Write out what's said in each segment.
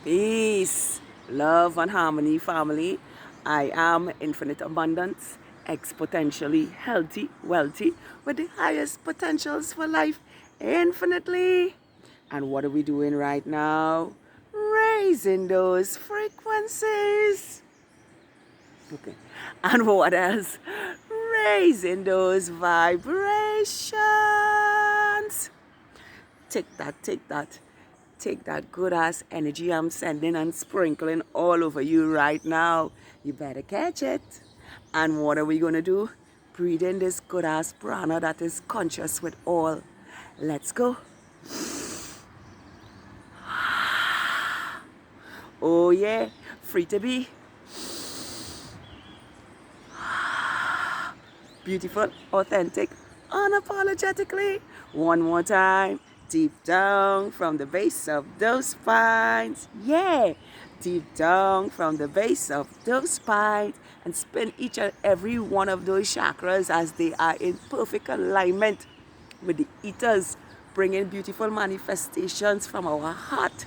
Peace, love and harmony, family. I am infinite abundance, exponentially healthy, wealthy, with the highest potentials for life infinitely. And what are we doing right now? Raising those frequencies. Okay. And what else? Raising those vibrations. Take that, take that. Take that good ass energy I'm sending and sprinkling all over you right now. You better catch it. And what are we going to do? Breathe in this good ass prana that is conscious with all. Let's go. Oh yeah, free to be. Beautiful, authentic, unapologetically. One more time. Deep down from the base of those spines. Yeah. Deep down from the base of those spines. And spin each and every one of those chakras as they are in perfect alignment with the ethers, bringing beautiful manifestations from our heart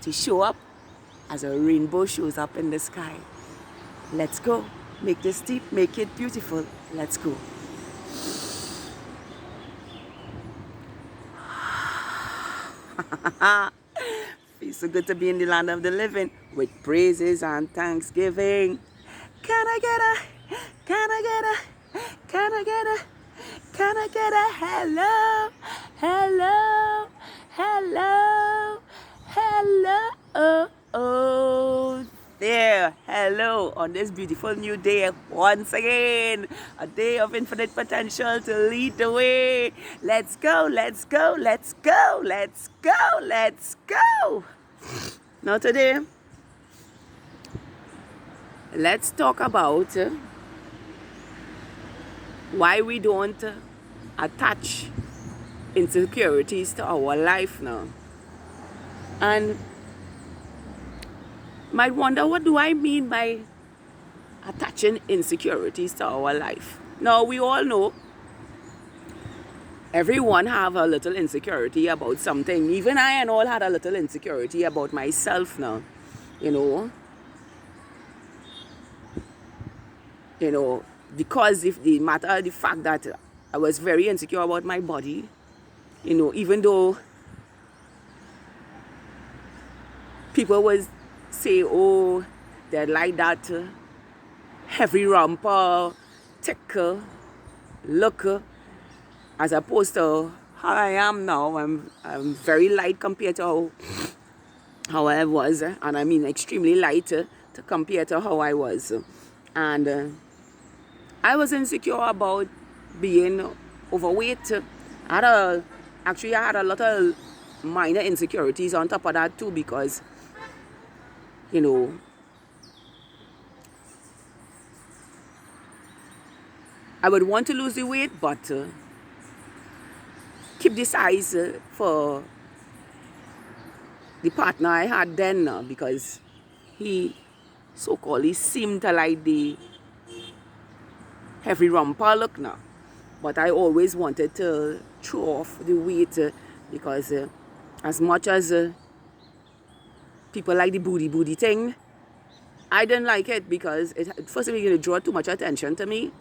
to show up as a rainbow shows up in the sky. Let's go. Make this deep, make it beautiful. Let's go. Feels so good to be in the land of the living with praises and thanksgiving. Can I get a, can I get a, can I get a, can I get a hello, hello, hello, hello, oh, there, hello, on this beautiful new day once again, a day of infinite potential to lead the way. Let's go, let's go, let's go, let's go, let's go. Now today, let's talk about why we don't attach insecurities to our life now. And might wonder, what do I mean by attaching insecurities to our life? Now, we all know everyone have a little insecurity about something. Even I and all had a little insecurity about myself now. You know, because if the matter the fact that I was very insecure about my body, even though people would say, oh, they're like that heavy rumper, thick look, as opposed to how I am now. I'm very light compared to how I was, and I mean extremely light to compare to how I was. And I was insecure about being overweight. I had a lot of minor insecurities on top of that too, because I would want to lose the weight, but keep the size for the partner I had then, because he seemed to like the heavy rumper look now. But I always wanted to throw off the weight because as much as people like the booty thing, I didn't like it because first of all, it drew too much attention to me.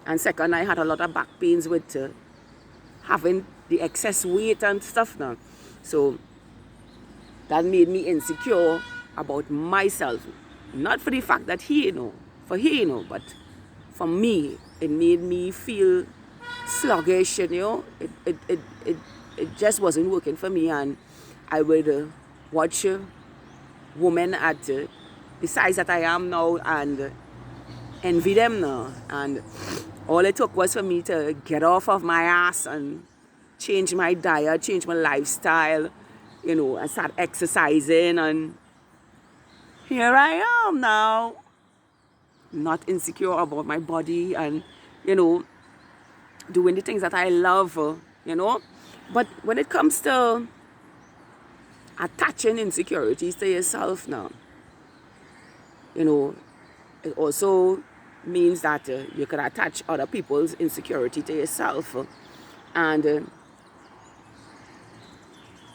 And second, I had a lot of back pains with having the excess weight and stuff now. So that made me insecure about myself. Not for the fact that but for me, it made me feel sluggish, It just wasn't working for me. And I would watch women at the size that I am now and envy them now. And all it took was for me to get off of my ass and change my diet, change my lifestyle, and start exercising. And here I am now, not insecure about my body and, doing the things that I love, But when it comes to attaching insecurities to yourself now, it also means that you can attach other people's insecurity to yourself. And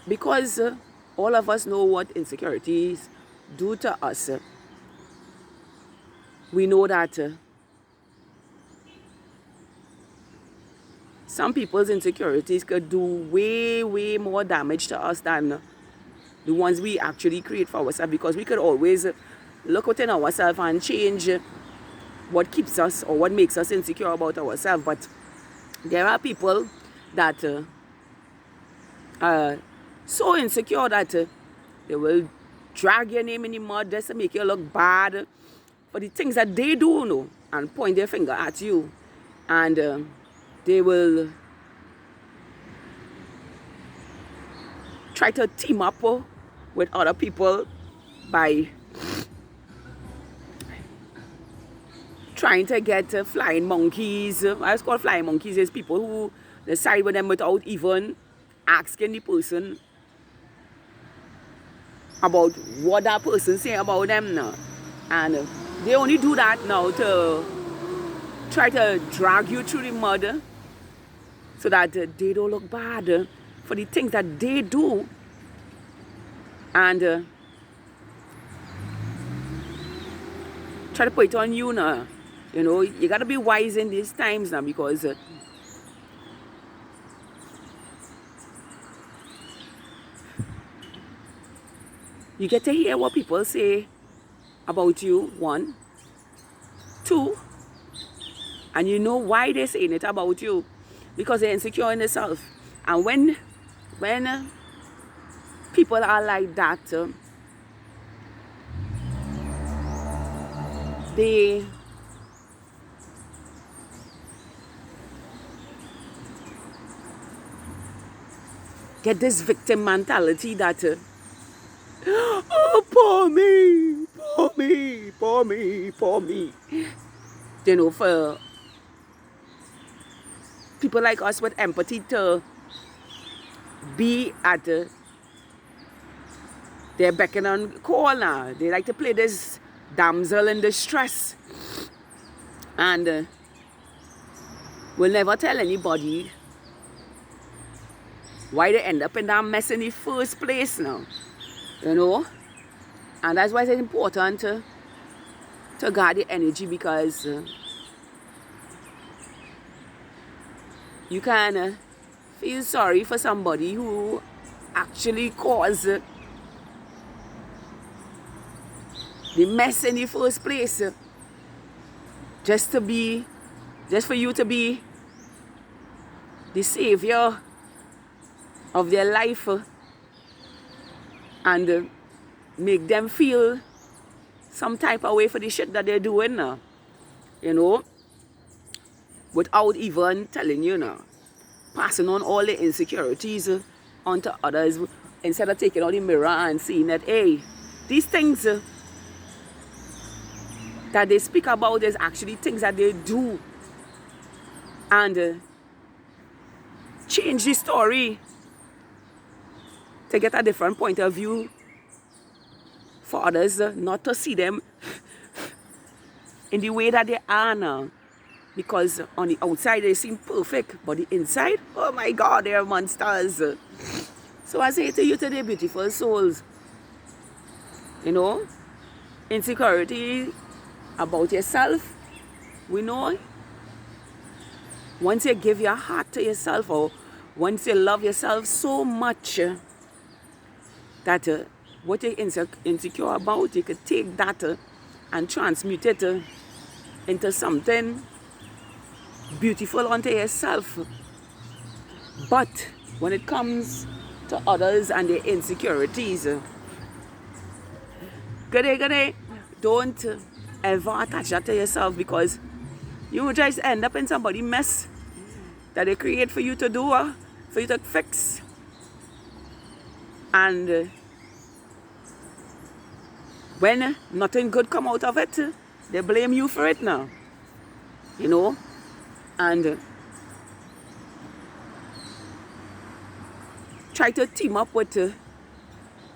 because all of us know what insecurities do to us. We know that some people's insecurities could do way, way more damage to us than the ones we actually create for ourselves, because we could always look within ourselves and change what keeps us or what makes us insecure about ourselves. But there are people that are so insecure that they will drag your name in the mud just to make you look bad for the things that they do, and point their finger at you. And they will try to team up with other people by trying to get flying monkeys. I was called flying monkeys is people who decide with them without even asking the person about what that person say about them now. And they only do that now to try to drag you through the mud so that they don't look bad for the things that they do. And try to put it on you now. You got to be wise in these times now, because you get to hear what people say about you, 1. 2, and you know why they're saying it about you, because they're insecure in themselves. And when people are like that, they get this victim mentality that oh, poor me, poor me, poor me, poor me. For people like us with empathy to be at their beck and call now. They like to play this damsel in distress, and will never tell anybody why they end up in that mess in the first place now. And that's why it's important to guard the energy, because you can feel sorry for somebody who actually caused the mess in the first place, just for you to be the savior of their life and make them feel some type of way for the shit that they're doing now, without even telling you now, passing on all the insecurities onto others, instead of taking out the mirror and seeing that, hey, these things that they speak about is actually things that they do, and change the story to get a different point of view for others, not to see them in the way that they are now. Because on the outside they seem perfect, but the inside, oh my God, they are monsters. So I say to you today, beautiful souls, insecurity about yourself, we know once you give your heart to yourself, or once you love yourself so much that what you're insecure about, you could take that and transmute it into something beautiful unto yourself. But when it comes to others and their insecurities, good day, don't ever attach that to yourself, because you will just end up in somebody's mess that they create for you to do, for you to fix. And when nothing good come out of it, they blame you for it now. And try to team up with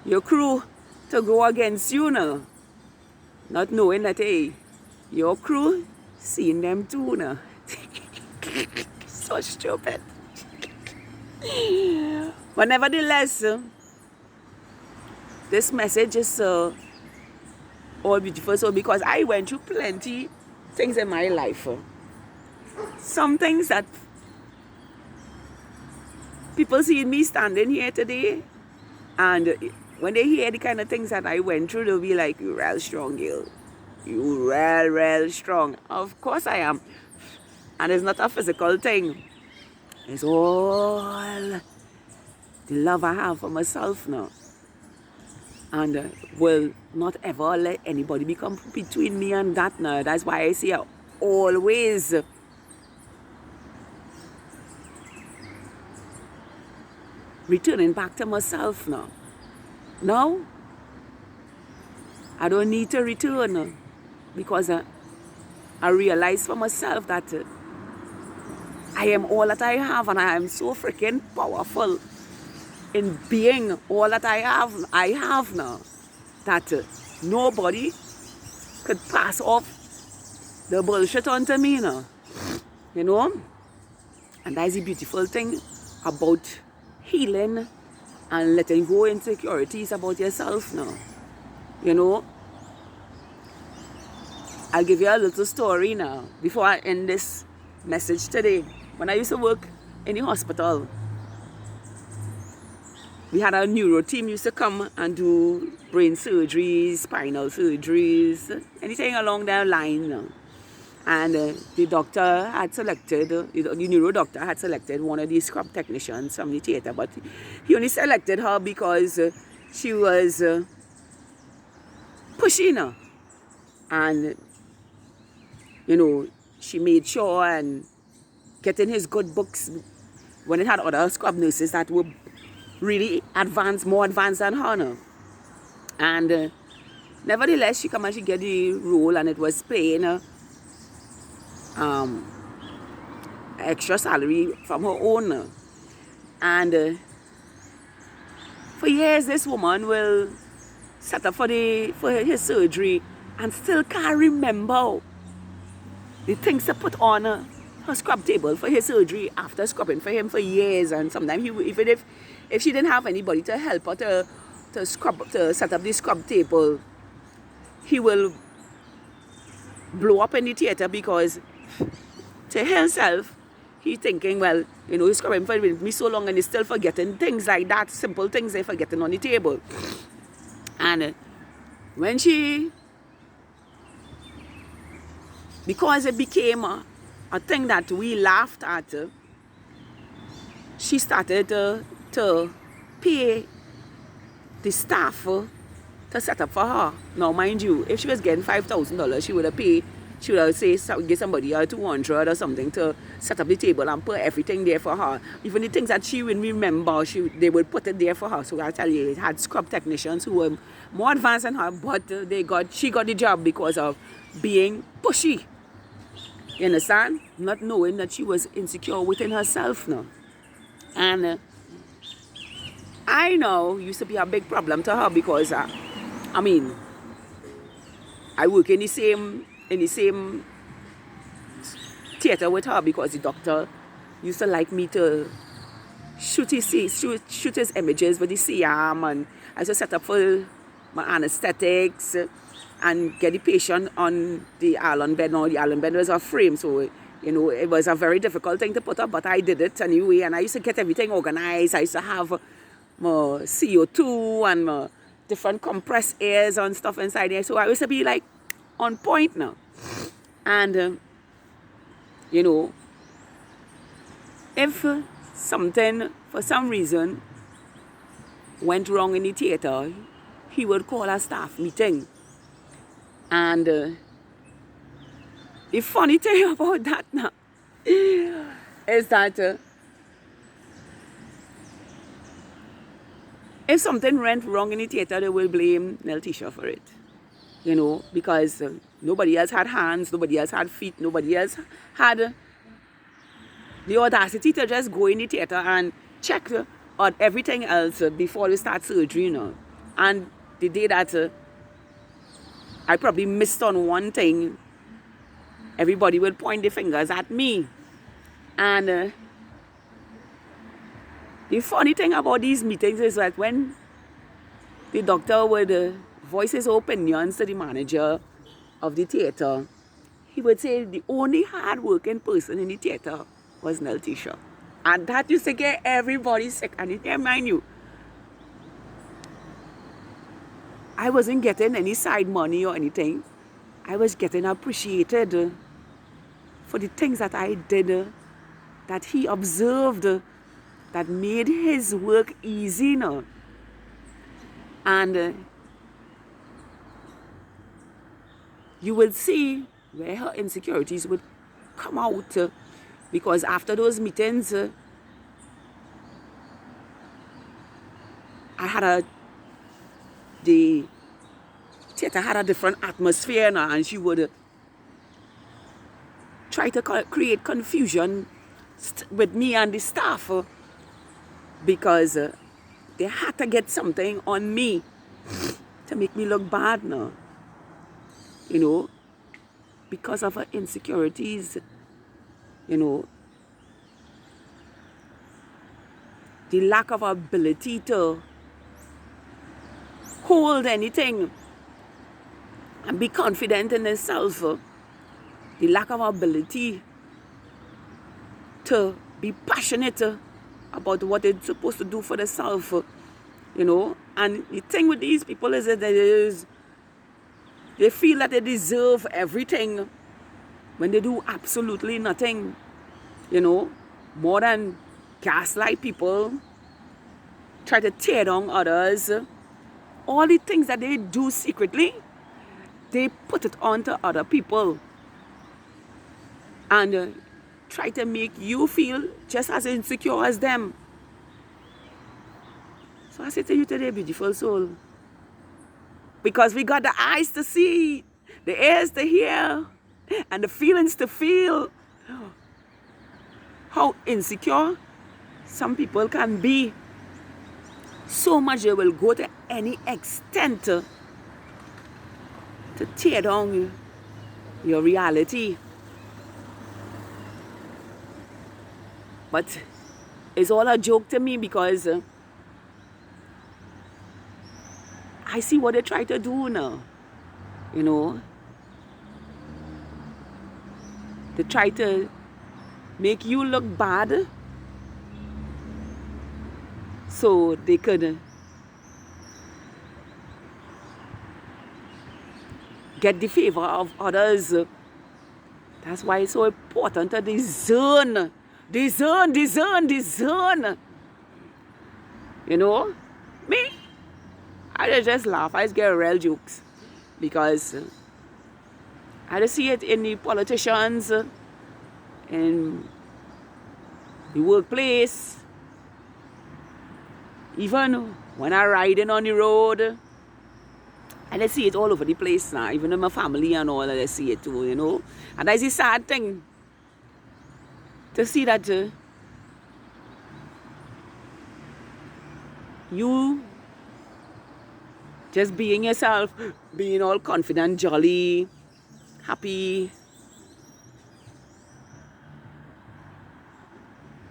your crew to go against you now. Not knowing that, hey, your crew seeing them too now. So stupid. But nevertheless, this message is all beautiful. So because I went through plenty things in my life. Some things that people see me standing here today, and when they hear the kind of things that I went through, they'll be like, "You're real strong, girl. You real strong." Of course I am. And it's not a physical thing. It's all the love I have for myself now. And will not ever let anybody become between me and that now. That's why I say I always returning back to myself now. Now, I don't need to return because I realize for myself that I am all that I have, and I am so freaking powerful in being all that I have now, that nobody could pass off the bullshit onto me now, you know. And that's the beautiful thing about healing and letting go insecurities about yourself now, you know. I'll give you a little story now before I end this message today. When I used to work in the hospital, we had a neuro team used to come and do brain surgeries, spinal surgeries, anything along that line. And the doctor had selected, the neuro doctor had selected one of these scrub technicians from the theater, but he only selected her because she was pushy, and you know, she made sure and getting his good books when it had other scrub nurses that were really advanced, more advanced than her now. And nevertheless, she come and she get the role, and it was paying extra salary from her own. And for years, this woman will set up for his surgery and still can't remember the things to put on her scrub table for his surgery after scrubbing for him for years. And sometimes he, even if she didn't have anybody to help her to set up the scrub table, he will blow up in the theater because to himself, he's thinking, well, you know, he's scrubbing for me so long and he's still forgetting things like that, simple things they're forgetting on the table. And when she, because it became a thing that we laughed at, she started to pay the staff to set up for her. Now, mind you, if she was getting $5,000, she would have say, give somebody $200 or something to set up the table and put everything there for her. Even the things that she wouldn't remember, they would put it there for her. So I tell you, it had scrub technicians who were more advanced than her, but she got the job because of being pushy. You understand? Not knowing that she was insecure within herself now. And I know used to be a big problem to her because, I mean, I work in the same theater with her because the doctor used to like me to shoot his images with the CM, and I used to set up for my anesthetics and get the patient on the Allen bed. Now the Allen bed was a frame, so you know it was a very difficult thing to put up, but I did it anyway, and I used to get everything organized. I used to have my CO2 and my different compressed airs and stuff inside there, so I used to be like on point now. And you know, if something for some reason went wrong in the theater, he would call a staff meeting. And the funny thing about that now is that if something went wrong in the theater, they will blame Neltisha for it. You know, because nobody else had hands, nobody else had feet, nobody else had the audacity to just go in the theater and check on everything else before they start surgery, you know. And the day that I probably missed on one thing, everybody will point their fingers at me. And the funny thing about these meetings is that when the doctor would voice his opinions to the manager of the theater. He would say the only hard-working person in the theater was Naltisha. And that used to get everybody sick. And it can mind you, I wasn't getting any side money or anything. I was getting appreciated for the things that I did, that he observed, that made his work easy now. And you will see where her insecurities would come out, because after those meetings, the theater had a different atmosphere now, and she would try to create confusion with me and the staff, because they had to get something on me to make me look bad now, you know, because of her insecurities, you know, the lack of ability to hold anything and be confident in herself, the lack of ability to be passionate about what they're supposed to do for themselves, you know. And the thing with these people is that they feel that they deserve everything when they do absolutely nothing, you know, more than gaslight people, try to tear down others. All the things that they do secretly, they put it on to other people and try to make you feel just as insecure as them. So I say to you today, beautiful soul, because we got the eyes to see, the ears to hear, and the feelings to feel how insecure some people can be. So much they will go to any extent to tear down your reality. But it's all a joke to me, because I see what they try to do now, you know. They try to make you look bad so they could get the favor of others. That's why it's so important to discern. You know, me, I just laugh. I just get real jokes, because I just see it in the politicians, in the workplace, even when I'm riding on the road. And I see it all over the place now, even in my family and all, I see it too, you know. And that's a sad thing to see that you just being yourself, being all confident, jolly, happy,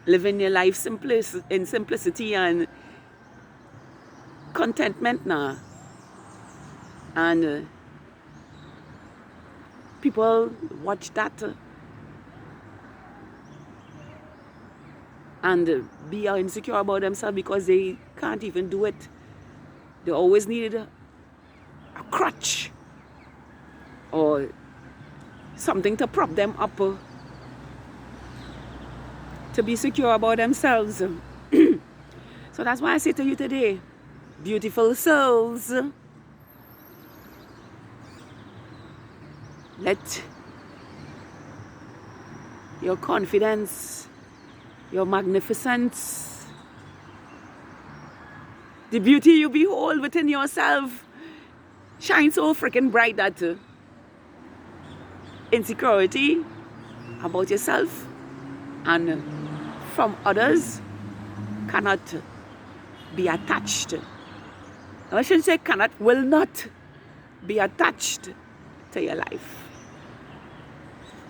living your life in simplicity and contentment now. And people watch that and be insecure about themselves because they can't even do it. They always need a crutch or something to prop them up to be secure about themselves. So that's why I say to you today, beautiful souls, let your confidence, your magnificence, the beauty you behold within yourself shine so freaking bright that insecurity about yourself and from others cannot be attached. I shouldn't say cannot, will not be attached to your life.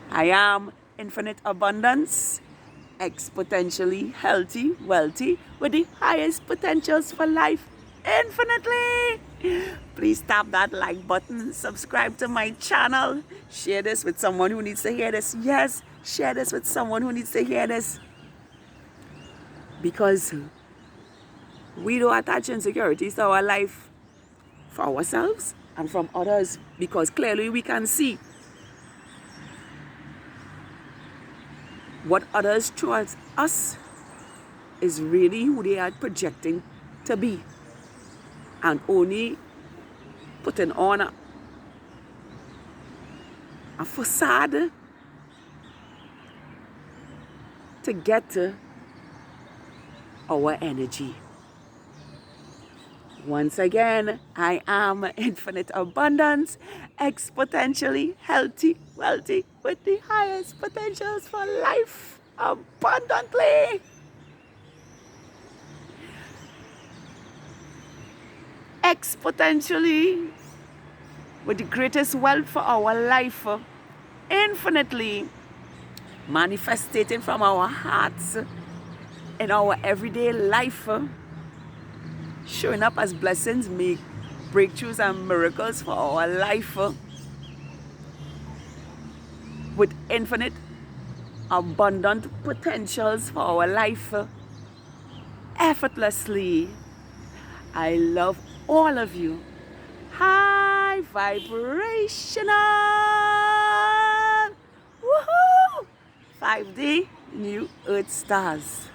I am infinite abundance, exponentially healthy, wealthy, with the highest potentials for life. infinitely. Please tap that like button, subscribe to my channel, share this with someone who needs to hear this. Yes, share this with someone who needs to hear this. Because we don't attach insecurities to our life for ourselves and from others, because clearly we can see what others towards us is really who they are projecting to be, and only putting on a facade to get our energy. Once again, I am infinite abundance, exponentially healthy, wealthy, with the highest potentials for life abundantly. Exponentially, with the greatest wealth for our life, infinitely manifesting from our hearts in our everyday life, showing up as blessings, make breakthroughs and miracles for our life, with infinite abundant potentials for our life, effortlessly. I love all of you. High vibrational. Woohoo! 5D New Earth Stars.